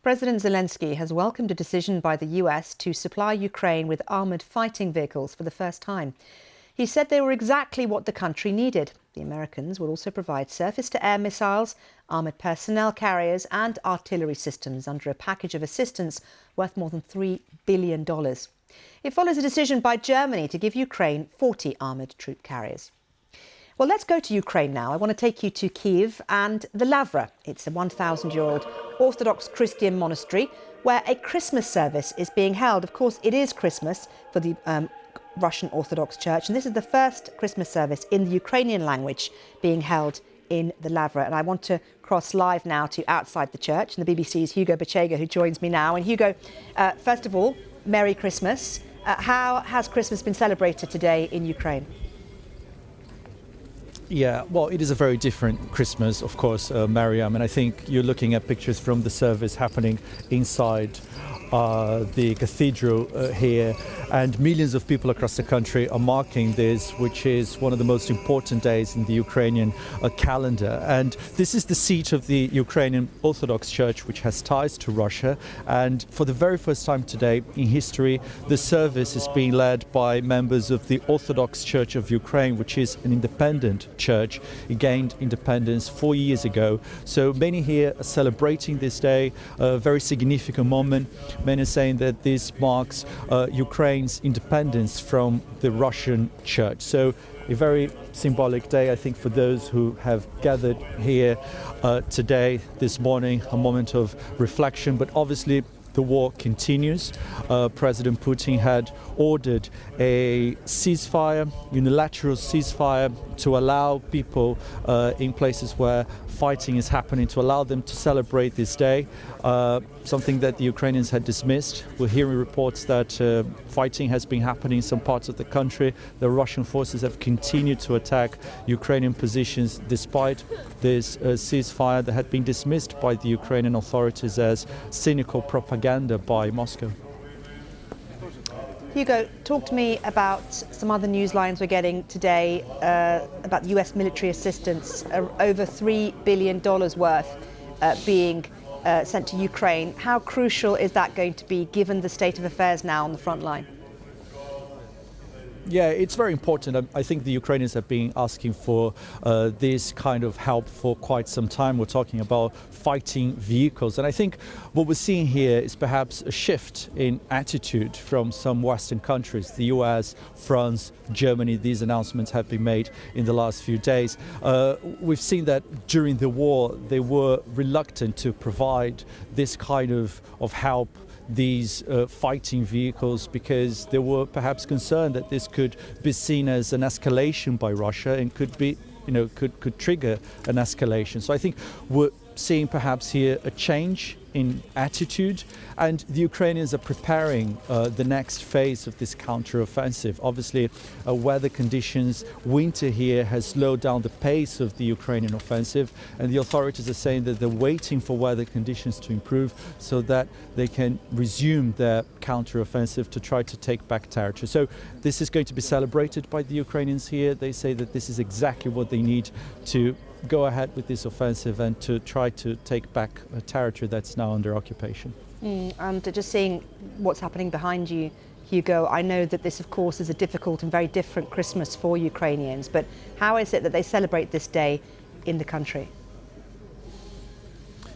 President Zelensky has welcomed a decision by the US to supply Ukraine with armoured fighting vehicles for the first time. He said they were exactly what the country needed. The Americans will also provide surface-to-air missiles, armoured personnel carriers and artillery systems under a package of assistance worth more than $3 billion. It follows a decision by Germany to give Ukraine 40 armoured troop carriers. Well, let's go to Ukraine now. I want to take you to Kyiv and the Lavra. It's a 1,000-year-old Orthodox Christian monastery where a Christmas service is being held. Of course, it is Christmas for the Russian Orthodox Church, and this is the first Christmas service in the Ukrainian language being held in the Lavra. And I want to cross live now to outside the church, and the BBC's Hugo Bachega, who joins me now. And Hugo, first of all, Merry Christmas. How has Christmas been celebrated today in Ukraine? Yeah, well, it is a very different Christmas, of course, Mariam, and I think you're looking at pictures from the service happening inside the cathedral here, and millions of people across the country are marking this, which is one of the most important days in the Ukrainian calendar. And this is the seat of the Ukrainian Orthodox Church, which has ties to Russia. And for the very first time today in history, the service is being led by members of the Orthodox Church of Ukraine, which is an independent church. It gained independence 4 years ago. So many here are celebrating this day, a very significant moment. Many are saying that this marks Ukraine's independence from the Russian church. So a very symbolic day, I think, for those who have gathered here today, this morning, a moment of reflection. But obviously, the war continues. President Putin had ordered a ceasefire, unilateral ceasefire, to allow people in places where fighting is happening, to allow them to celebrate this day, something that the Ukrainians had dismissed. We're hearing reports that fighting has been happening in some parts of the country. The Russian forces have continued to attack Ukrainian positions despite this ceasefire that had been dismissed by the Ukrainian authorities as cynical propaganda by Moscow. Hugo, talk to me about some other news lines we're getting today about US military assistance, over $3 billion worth being sent to Ukraine. How crucial is that going to be given the state of affairs now on the front line? Yeah, it's very important. I think the Ukrainians have been asking for this kind of help for quite some time. We're talking about fighting vehicles. And I think what we're seeing here is perhaps a shift in attitude from some Western countries, the US, France, Germany. These announcements have been made in the last few days. We've seen that during the war, they were reluctant to provide this kind of help, these fighting vehicles, because they were perhaps concerned that this could be seen as an escalation by Russia and could be, could trigger an escalation. So I think we're seeing perhaps here a change in attitude, and the Ukrainians are preparing the next phase of this counter-offensive. Obviously, weather conditions, winter here has slowed down the pace of the Ukrainian offensive, and the authorities are saying that they're waiting for weather conditions to improve so that they can resume their counter-offensive to try to take back territory. So this is going to be celebrated by the Ukrainians here. They say that this is exactly what they need to go ahead with this offensive and to try to take back a territory that's now under occupation. And just seeing what's happening behind you, Hugo, I know that this, of course, is a difficult and very different Christmas for Ukrainians, but how is it that they celebrate this day in the country?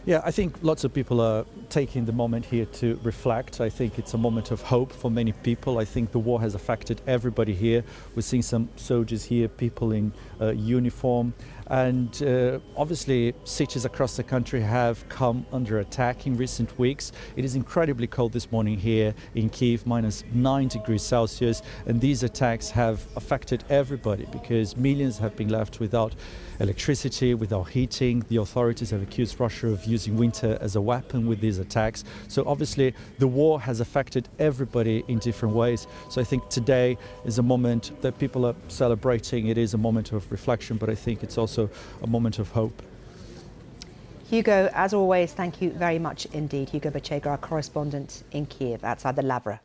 Yeah, I think lots of people are taking the moment here to reflect. I think it's a moment of hope for many people. I think the war has affected everybody here. We're seeing some soldiers here, people in uniform. And obviously, cities across the country have come under attack in recent weeks. It is incredibly cold this morning here in Kyiv, -9 degrees Celsius. And these attacks have affected everybody because millions have been left without electricity, without heating. The authorities have accused Russia of using winter as a weapon with these attacks. So obviously, the war has affected everybody in different ways. So I think today is a moment that people are celebrating. It is a moment of reflection, but I think it's also a moment of hope. Hugo, as always, thank you very much indeed. Hugo Bachega, our correspondent in Kyiv, outside the Lavra.